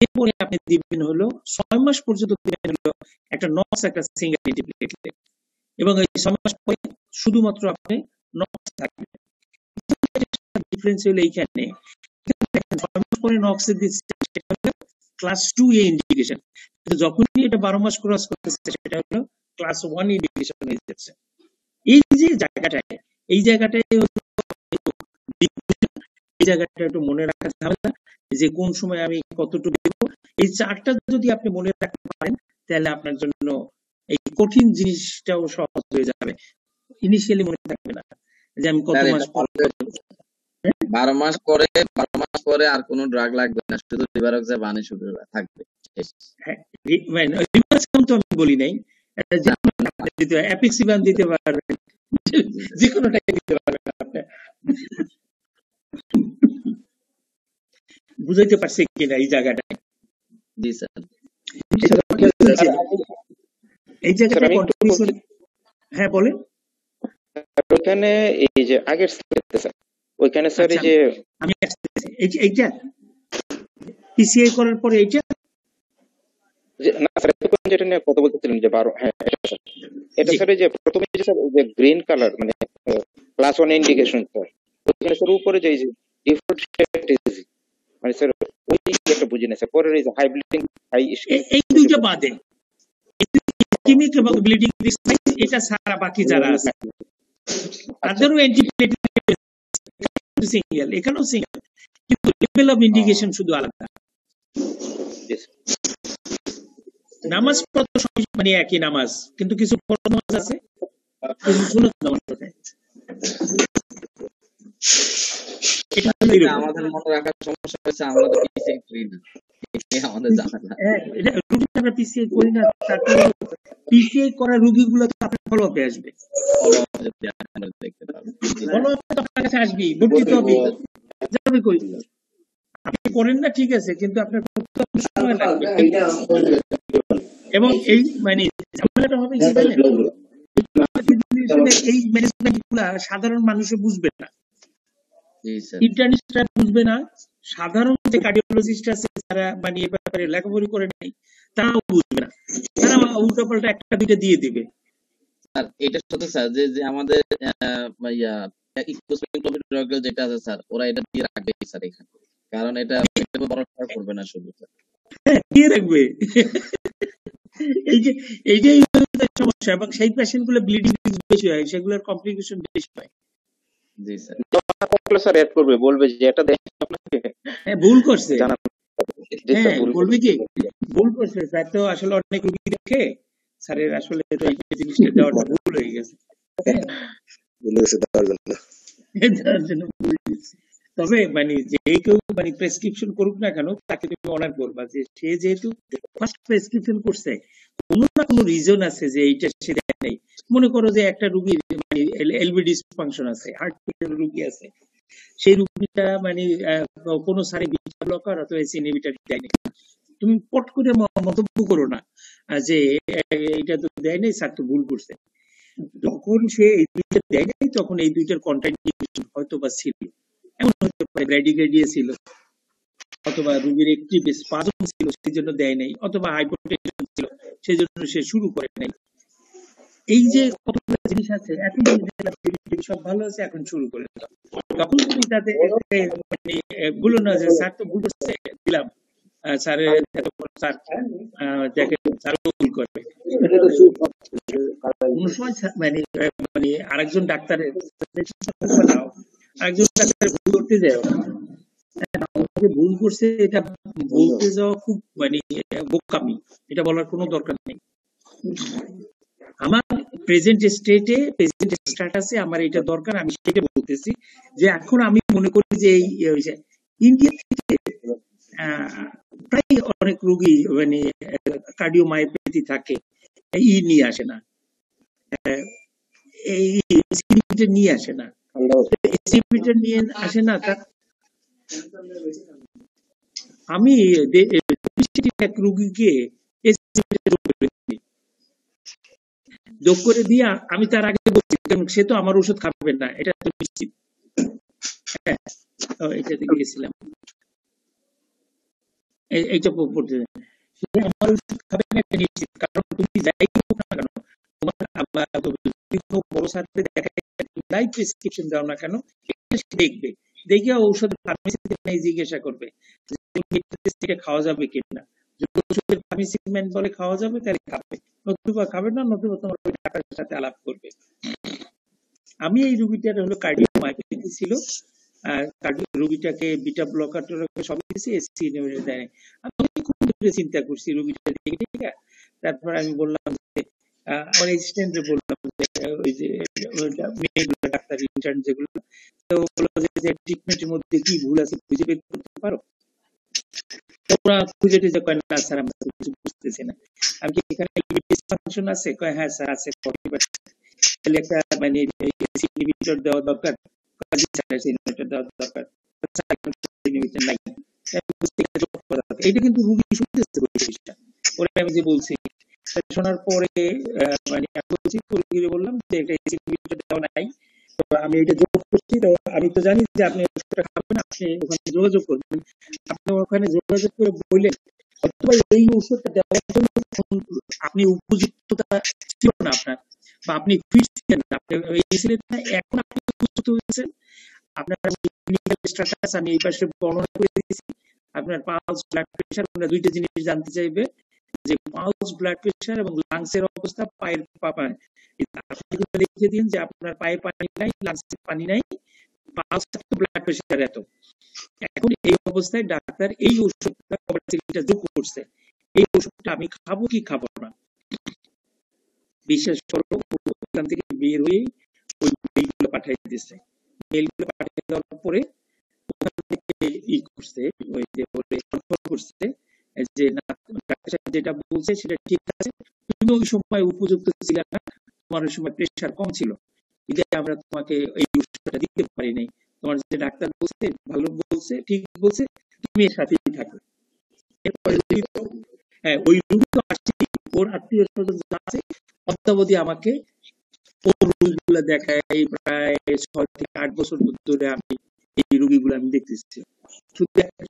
এরপরে আপনি দিবেন হলো 6 মাস পর্যন্ত দিবেন হলো একটা নক্স, একটা সিঙ্গেল এন্টিপ্লেটলেট, এবং এই 6 মাস পরে শুধুমাত্র আপনি নক্স থাকবে। ডিফারেন্স হলো এইখানে 6 মাস পরে নক্স দিচ্ছে, সেটা হলো ক্লাস 2 এ ইন্ডিকেশন, কিন্তু যখনই এটা 12 মাস ক্রস করতেছে, সেটা হলো ক্লাস 1 ইন্ডিকেশন হয়ে যাচ্ছে। এই যে জায়গাটায়, এই জায়গাটায় একটু মনে রাখা ঝামেলা, যে কোন সময় আমি কতটুকু দেব। এই চারটা যদি আপনি মনে রাখতে পারেন, তাহলে আপনার জন্য এই কঠিন জিনিসটাও সহজ হয়ে যাবে। ইনিশিয়ালি মনে থাকবে না যে আমি কত মাস পর 12 মাস পরে আর কোনো ড্রাগ লাগবে না, শুধু রিভারক্সাবান শুধু থাকবে। হ্যাঁ, তো আমি বলি নাই, অ্যাপিক্সিবান দিতে পারবেন, যে কোনোটাই দিতে পারবেন আপনি। বুঝাইতে পারছি কিনা এই জায়গাটায়? জি স্যার। এই জায়গাটা কন্ট্রিবিউশন। হ্যাঁ বলেন। ওখানে এই যে আগের স্যার, ওইখানে স্যার এই যে আমি এইটা পিসিআই করার পরে এইটা না স্যার, যেটা নিয়ে কথা বলতেছিলেন যে 12, হ্যাঁ এটা স্যার এই যে প্রথমে যে স্যার যে গ্রিন কালার মানে ক্লাস 1 ইন্ডিকেশন স্যার, ওইখানে স্যার উপরে যে ডিফল্ট স্ট্র্যাটেজি মানে স্যার ওই একটা বুঝি না স্যার, পরে এই যে হাই ব্লিডিং হাই এই দুইটা বাদে ইস্কেমিক এবং ব্লিডিং রিস্ক এটা ছাড়া বাকি যারা আছে তাদেরও অ্যান্টিপ্লেটলেট সিঙ্গেল, এখানেও সিঙ্গেল, কিন্তু লেভেল অফ ইন্ডিকেশন শুধু আলাদা। নামাজ পড়তে সবই মানে একই নামাজ, কিন্তু কিছু ফরজ নামাজ আছে, কিছু সুন্নাত নামাজ আছে। এটা আমাদের মনে রাখার সমস্যা হচ্ছে আমরা তো পিসিআই করি না, এটা আমাদের জানা না। এটা রোগী আমরা পিসিআই করি না, তারপর পিসিআই করা রোগীগুলো তো আপনার ফলোআপে আসবে, দেখতে পাবো, ফলোআপে তো আপনার কাছে আসবে, ভর্তি তো হবে, যাবে কই। আপনি করেন না ঠিক আছে, কিন্তু আপনার সময় লাগবে। এবং এই মানে ঝামেলাটা হবে কি জানেন, এই ম্যানেজমেন্ট এগুলা সাধারণ মানুষে বুঝবে না, জি স্যার। ইন্টার্নিস্টরা বুঝবে না, সাধারণ যে কার্ডিওলজিস্ট আছে যারা মানে এ ব্যাপারে লেখাপড়ি করে নেই তারাও বুঝবে না, তারা উল্টাপাল্টা একটা দুইটা দিয়ে দিবে। স্যার এটার সাথে স্যার যে যে আমাদের ইয়া যেটা আছে স্যার, ওরা এটা দিয়ে রাখবে স্যার এখানে, কারণ এটা ভরসা করবে না শুধু স্যার। হ্যাঁ, দিয়ে রাখবে। এইটাই হচ্ছে সমস্যা, এবং সেই পেশেন্ট গুলো ব্লিডিং বেশি হয়, সেগুলোর কমপ্লিকেশন বেশি হয়। জি স্যার। স্যার অ্যাড করবে, বলবে যে এটা দেন আপনাকে, হ্যাঁ ভুল করছে, জানান। জি স্যার, হ্যাঁ ভুল বলবে করছে। কি ভুল করছে স্যার, তো আসলে অনেক রোগী দেখে স্যারের আসলে তো এই জিনিসটা দেওয়াটা ভুল হয়ে গেছে। হ্যাঁ, তার জন্য ভুল দিচ্ছে। তবে মানে যে কেউ মানে প্রেসক্রিপশন করুক না কেন, তাকে তুমি অনার করবা যে সে যেহেতু ফার্স্ট প্রেসক্রিপশন করছে, কোনো না কোনো রিজন আছে যে এইটা সে দেয় নাই। মনে করো যে একটা রুগীর মানে এলবি ডিসফাংশন আছে, হার্ট রুগী আছে, সেই রুগীটা মানে কোনো সারে বিটা ব্লকার অথবা এসি ইনহিবিটর দেয় নাই, তুমি পট করে মন্তব্য করো না যে এইটা তো দেয় নাই, স্যার তো ভুল করছে। যখন সে এই দুইটা দেয় নাই, তখন এই দুইটার কন্ট্রাইন্ডিকেশন হয়তো বা ছিল, এমন হতে পারে ব্র্যাডিকার্ডিয়া ছিল, অথবা রোগীর একটি স্পাজম ছিল সেই জন্য দেয় নাই, অথবা হাইপোটেনশন ছিল সেই জন্য সে শুরু করে নাই। এই যে কতগুলো জিনিস আছে, এখন সব ভালো আছে, এখন শুরু করে দাও, তখন তুমি তাদের মানে বলো না যে স্যার তো ভুল করছে, দিলাম স্যারের স্যার দেখেন স্যার ভুল করবে। কোন সময় মানে মানে আরেকজন ডাক্তারের আরেকজন ডাক্তার ভুল করতে যায়, ভুল করছে এটা বলতে যাওয়া খুব মানে বোকামি, এটা বলার কোনো দরকার নেই। আমার প্রেজেন্ট স্টেটে প্রেজেন্ট স্ট্যাটাসে আমার এটা দরকার, আমি সেটা বলতেছি। যে এখন আমি মনে করি যে এই ইন্ডিয়া থেকে প্রায় অনেক রোগী মানে কার্ডিওমায়োপ্যাথি থাকে, নিয়ে আসে না, এই নিয়ে আসে না, নিয়ে আসে না। আমি এক রোগীকে যোগ করে দিয়ে আমি তার আগে বলছি, কারণ সে তো আমার ওষুধ খাবেন না, এটা তো নিশ্চিত। হ্যাঁ, এটা গেছিলাম, এইটা পড়তে সে আমার ওষুধ খাবে না এটা নিশ্চিত, কারণ তুমি যাই হোক না কেন, তোমার বড় সাথে দেখাই প্রেসক্রিপশন দাও না কেন, দেখবে, দেখে ঔষধের ফার্মেসিতে জিজ্ঞাসা করবে যে খাওয়া যাবে কিনা, যদি ওষুধের ফার্মেসি ম্যান বলে খাওয়া যাবে তাহলে খাবে, নতুবা খাবে না, নতুবা তোমার ওই ডাক্তারের সাথে আলাপ করবে। আমি এই রোগীটার হলো কার্ডিওমায়োপ্যাথি ছিল, রোগীটাকে বিটা ব্লকার সবই দিয়েছি, এসি ইনহিবিটর দেয়। আমি খুব চিন্তা করছি রোগীটা দেখে, ঠিক আছে। তারপর আমি বললাম যে আমার অ্যাসিস্ট্যান্টে বললাম যে ওই যে মেয়েগুলো ডাক্তার ইন্টার্ন যেগুলো, তো বললো যে ট্রিটমেন্টের মধ্যে কি ভুল আছে খুঁজে বের করতে পারো। ওরা খুঁজে টুজে কয় না স্যার আমরা কিছু বুঝতেছি না। আমি কি এখানে ডিসফাংশন আছে? কয় হ্যাঁ স্যার আছে, তাহলে একটা মানে ইনহিবিটর দেওয়া দরকার, ইনহিবিটর দেওয়া দরকার, ইনহিবিটর নাই। এইটা কিন্তু রুগী শুনতেছে জিনিসটা, ওরা আমি যে বলছি শোনার পরে মানে বললাম যে এটা ইনহিবিটর দেওয়া নাই, তো আমি এটা যোগ করছি, তো আমি তো জানি যে আপনি ওষুধটা খাবেন, আপনি ওখানে যোগাযোগ করবেন, আপনি ওখানে যোগাযোগ করে বললেন অথবা এই ওষুধটা দেওয়ার জন্য আপনি উপযুক্ততা ছিল না আপনার, বা আপনি ফিট ছিলেন না, আপনি এখন আপনি উপযুক্ত হয়েছেন, আপনার ক্লিনিক্যাল স্ট্যাটাস আমি এই পাশে বর্ণনা করে দিয়েছি, আপনার পালস ব্লাড প্রেশার, আমরা দুইটা জিনিস জানতে চাইবে, যে পালস ব্লাড প্রেশার এবং লাংসের অবস্থা, পায়ের লিখে দিন যে আপনার পায়ে পানি নাই, লাংসে পানি নাই, পালস ব্লাড প্রেশার এত। এখন এই অবস্থায় ডাক্তার এই ওষুধটা যোগ করছে, এই ওষুধটা আমি খাবো কি খাবো না, বিশেষ করে ওখান থেকে বের হয়ে ওই মেইলগুলো পাঠিয়ে দিচ্ছে, মেইলগুলো পাঠিয়ে দেওয়ার পরে ওখান থেকে ই করছে, ওই যে কনফার্ম করছে যে না ডাক্তার যেটা বলছে সেটা ঠিক আছে, তুমি ওই সময় উপযুক্ত ছিল না, তোমার ওই সময় প্রেশার কম ছিল, এটাই আমরা তোমাকে এই ওষুধটা দিতে পারি নাই, তোমার যে ডাক্তার বলছে ভালো বলছে, ঠিক বলছে, তুমি এর সাথেই থাকো। এরপরে হ্যাঁ ওই রোগী তো আসছে, ওর আত্মীয় স্বজন আছে, অদ্যাবধি আমাকে ও রোগীগুলো দেখায় প্রায় 6 থেকে 8 বছর ধরে আমি এই রোগীগুলো আমি দেখতেছি।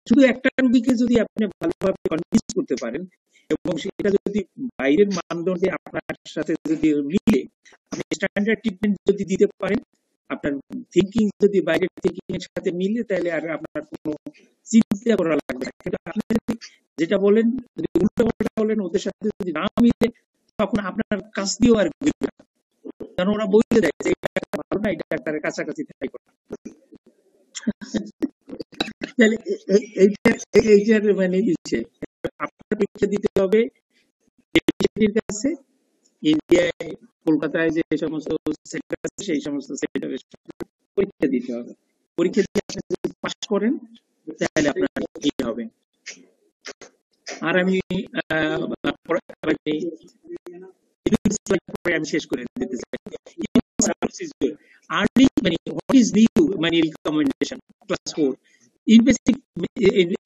শুধু একটা রোগীকে যদি আপনি ভালোভাবে কনভিন্স করতে পারেন এবং সেটা যদি বাইরের মানদণ্ডে আপনার সাথে যদি মিলে, আপনি স্ট্যান্ডার্ড ট্রিটমেন্ট যদি দিতে পারেন, আপনার থিঙ্কিং যদি বাইরের থিঙ্কিং এর সাথে মিলে, তাহলে আর আপনার কোনো চিন্তা করা লাগবে না। কিন্তু আপনি যদি যেটা বলেন, যদি উল্টো-পাল্টা বলেন, ওদের সাথে যদি না মিলে, তখন আপনার কাছ দিয়েও আর বুঝবে না, কারণ ওরা বলে দেয় যে এটা ভালো না, এটা ডাক্তারের কাছাকাছি থাকবে না। তাহলে এইটার মানে ইচ্ছে আপনার পরীক্ষা দিতে হবে ডেপুটির কাছে, ইন্ডিয়ায় কলকাতায় যে সমস্ত সেন্টার আছে সেই সমস্ত সেন্টারে পরীক্ষা দিতে হবে। পরীক্ষা দিয়ে আপনি যদি পাস করেন তাহলে আপনার কি হবে। আর আমি আমি শেষ করে দিতে চাই। Early, what is new recommendation class 4 invasive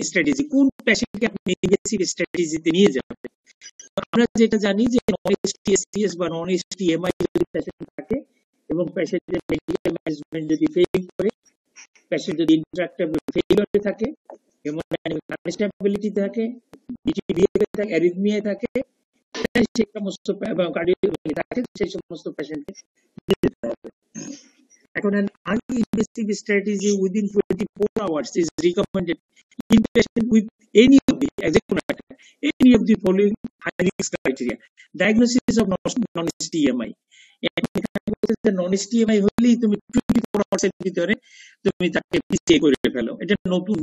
strategy, কোন পেশেন্টকে আপনি ইনভেসিভ স্ট্র্যাটেজিতে নিয়ে যাবেন। আমরা যেটা জানি যে নন এসটিএসটিএস বা নন এসটিএমআই যদি পেশেন্ট থাকে এবং পেশেন্টের মেডিকেল ম্যানেজমেন্ট যদি ফেল করে, পেশেন্ট যদি ইন্টারঅ্যাক্টেবল ফেইলিওরে থাকে, হেমোডাইনামিক আনস্টেবিলিটি থাকে, বিটিবিএ থাকে, অ্যারিথমিয়া থাকে, সেই সমস্ত কার্ডিওলজি থাকে, সেই সমস্ত পেশেন্টকে দিতে হবে। এখন an early invasive strategy within 24 hours is recommended in patient with any of the following high risk criteria. Diagnosis of non-STMI. non-STMI হলেই তুমি 24 hours এর ভিতরে তুমি তাকে পিছিয়ে করে ফেলো, এটা নতুন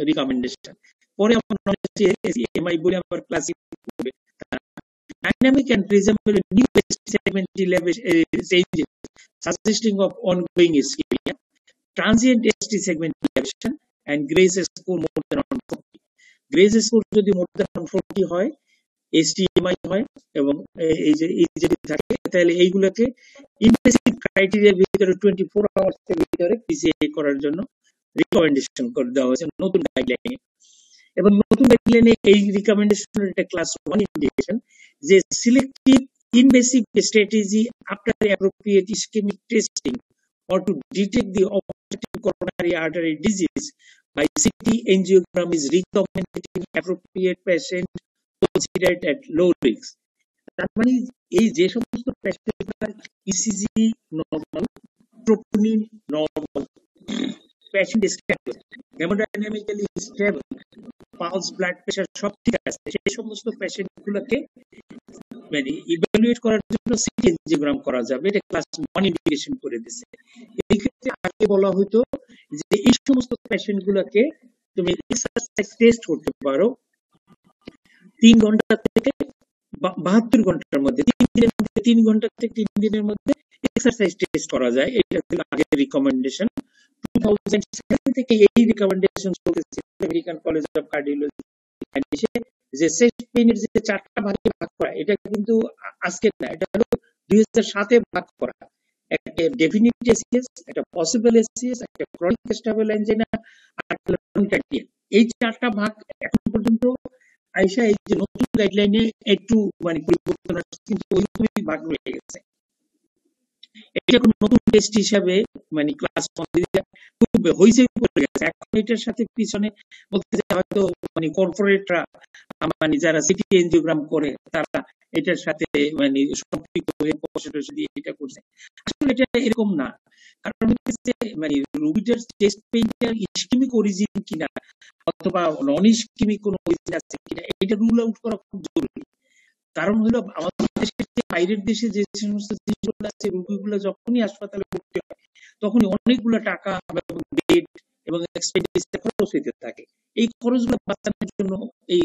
রিকমেন্ডেশন। পরে আমরা non-STMI বলে আবার ক্লাসিফাই করবে। Dynamic and presumably new segment changes suggesting of ongoing ischemia, transient ST segment elevation, and Gray's score more than 140. Gray's score যদি more than 140 হয়, STMI হয় এবং এই যদি থাকে, তাহলে এইগুলোকে ইনভেসিভ ক্রাইটেরিয়ার ভিতরে 24 আওয়ার্স এর ভিতরে পিসিএ করার জন্য রিকমেন্ডেশন করে দেওয়া হয়েছে নতুন গাইডলাইনে। এবং নতুন গাইডলাইনে এই রিকমেন্ডেশনের একটা ক্লাস 1 ইন্ডিকেশন যে selective invasive strategy after appropriate ischemic testing or to detect the obstructive coronary artery disease by CT angiogram is recommended in appropriate patient considered at low risk. তার মানে এই যে সমস্ত পেশেন্টরা ECG normal, troponin normal, patient stable, haemodynamically stable, pulse, blood pressure সব ঠিক আছে, সেই সমস্ত পেশেন্টগুলোকে ইভালুয়েট করার জন্য সিটি এনজিওগ্রাম করা যাবে। এটা ক্লাস 1 ইন্ডিকেশন করে দিয়েছে। এই ক্ষেত্রে আগে বলা হতো যে এই সমস্ত পেশেন্টগুলোকে তুমি এক্সারসাইজ টেস্ট করতে পারো 3 ঘন্টা থেকে 72 ঘন্টার মধ্যে, 3 দিনের মধ্যে, 3 ঘন্টা থেকে 3 দিনের মধ্যে এক্সারসাইজ টেস্ট করা যায়। এটা ছিল আগের রিকমেন্ডেশন। 2007 থেকে এই রিকমেন্ডেশন চলতেছে আমেরিকান কলেজ অফ কার্ডিওলজি। যে চেস্ট পেইনের যে 4টা ভাগে ভাগ করা, এটা কিন্তু আজকে না, এটা হলো 2007 এ ভাগ করা। একটা ডেফিনিট এসিএস, একটা পসিবল এসিএস, একটা ক্রনিক স্টেবল অ্যাঞ্জিনা, আর ব্রঙ্কাইটিস। এই 4টা ভাগ এখন পর্যন্ত আইসা এই যে নতুন গাইডলাইনে একটু পরিবর্তন আসছে, কিন্তু ওইরকমই ভাগ রয়ে গেছে। এটা কোন নতুন টেস্ট হিসাবে ক্লাস 1 খুব হইচই পড়ে গেছে। এখন এটার সাথে পিছনে বলতে হয়তো কর্পোরেটরা যারা সিটি এনজিওগ্রাম করে তারা এটার সাথে সম্পৃক্ত হয়ে পয়সা দিয়ে এটা করছে। আসলে এটা এরকম না, কারণ রোগীটার চেস্ট পেইনটার ইসকেমিক অরিজিন কিনা অথবা নন ইসকেমিক কোন অরিজিন আছে কিনা এটা রুল আউট করা খুব জরুরি। কারণ হলো আমাদের দেশের বাইরের দেশে যে সমস্ত জিনিসগুলো আছে, রোগীগুলো যখনই হাসপাতালে ভর্তি হয় তখনই অনেকগুলো টাকা এবং বেড এবং এক্সপেন্ডিচার খরচ হইতে থাকে। এই খরচগুলো বাঁচানোর জন্য এই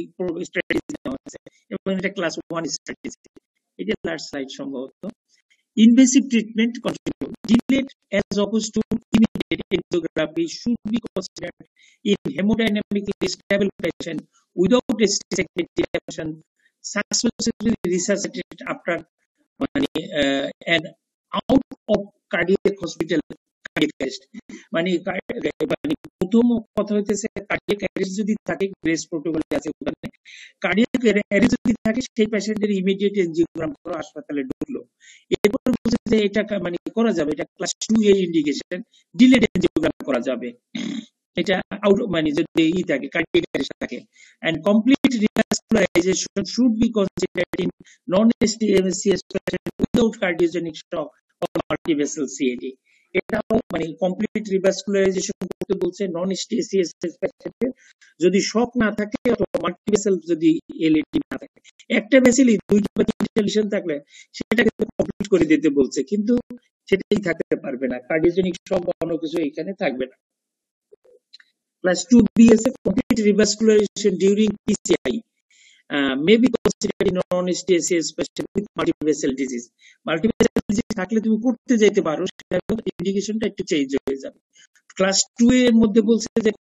স্ট্র্যাটেজি নেওয়া হয়েছে এবং এটা ক্লাস 1 স্ট্র্যাটেজি। এটা লাস্ট স্লাইড সম্ভবত। Invasive treatment continue. Delayed as opposed to immediate angiography should be considered in hemodynamically stable patient without segment dilation, successfully resuscitated after and out of cardiac hospital cardiac arrest. প্রথম কথা হইতেছে cardiac arrest যদি থাকে, grace প্রোটোকলে আছে ওখানে cardiac arrest যদি থাকে সেই পেশেন্টের ইমিডিয়েট এনজিওগ্রাম করে হাসপাতালে ঢুকলো। এরপরে বলছে যে এটা মানে করা যাবে, এটা class 2A indication, delayed angiogram করা যাবে, এটা আউট মানে যদি থাকে কার্ডিয়াক অ্যারেস্ট থাকে, and complete revascularization should be considered in non-ST-MSCS patient without cardiogenic shock or multivessel CAD. এটাও মানে কমপ্লিট রিভাস্কুলারাইজেশন করতে বলছে নন ST-MSCS পেশেন্টে যদি শক না থাকে অথবা মাল্টিভেসেল যদি এলএডি না থাকে, একটা ভেসেলই দুইটা বা তিনটা লিশন থাকলে সেটাকে কমপ্লিট করে দিতে বলছে, কিন্তু সেটাই থাকতে পারবে না, কার্ডিওজেনিক শক বা অন্য কিছু এখানে থাকবে না। Class 2B is a complete revascularization during PCI. May be considered in non-ST-MSCS patient with multivessel disease. Multivessel disease থাকলে তুমি করতে যেতে পারো, সেটা ইন্ডিকেশনটা একটু চেঞ্জ হয়ে যাবে। ক্লাস 2 এর মধ্যে বলছে যে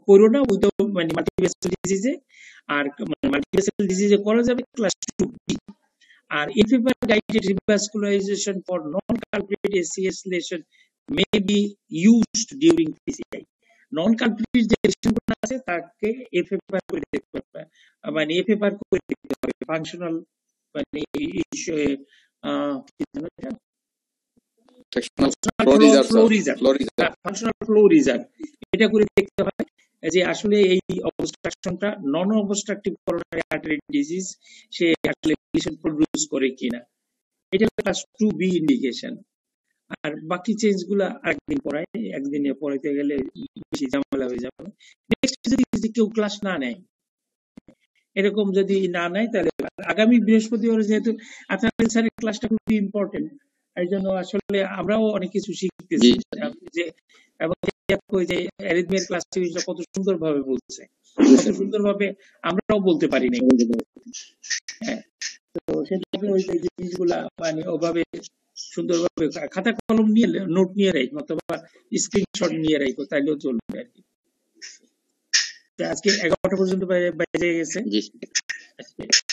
করোনা উইদাউট মানে মাল্টিভেসেল ডিজিজে, আর মাল্টিভেসেল ডিজিজে করা যাবে ক্লাস 2B। আর in favor guided revascularization for non-culprit SCS lesion may be used during PCI. Non culprit যে লেশনগুলো আছে তাকে এফএফআর করে দেখতে হবে, মানে এফএফআর করে দেখতে হবে ফাংশনাল মানে ফাংশনাল ফ্লো রিজার্ভ, এটা করে দেখতে হয় যে আসলে এই অবস্ট্রাকশনটা নন অবস্ট্রাকটিভ করোনারি আর্টারি ডিজিজ সে আসলে লেশন প্রডিউস করে কিনা, এটা ক্লাস 2B ইন্ডিকেশন। আর বাকি চেঞ্জ গুলা একদিন পড়ায়, একদিনে পড়াইতে গেলে বেশি ঝামেলা হয়ে যাবে। নেক্সট যদি কেউ ক্লাস না নেয়, এরকম যদি না নেয় তাহলে আগামী বৃহস্পতিবার যেহেতু আপনাদের স্যারের ক্লাসটা খুবই ইম্পর্টেন্ট, এই জন্য আসলে আমরাও অনেক কিছু শিখতেছি যে, এবং যে অ্যারিথমিয়ার ক্লাস কত সুন্দর ভাবে বলছে, কত সুন্দর ভাবে আমরাও বলতে পারি না। হ্যাঁ, তো সেটাকে ওই জিনিসগুলা মানে ওভাবে সুন্দরভাবে খাতা কলম নিয়ে নোট নিয়ে রাখবো অথবা স্ক্রিনশট নিয়ে রাখবো, তাইলেও চলবে আর কি। আজকে 11টা পর্যন্ত বাইরে গেছে,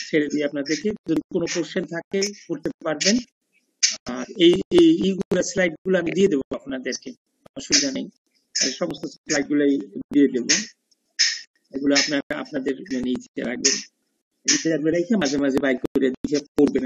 ছেড়ে দিই আপনাদেরকে, যদি কোনো কোশ্চেন থাকে করতে পারবেন। আর এইগুলো স্লাইড গুলো আমি দিয়ে দেবো আপনাদেরকে, অসুবিধা নেই, সমস্ত স্লাইড গুলাই দিয়ে দেবো, এগুলো আপনারা আপনাদের নিচে রাখবেন, রেখে মাঝে মাঝে বাইক করে দেখে পড়বেন।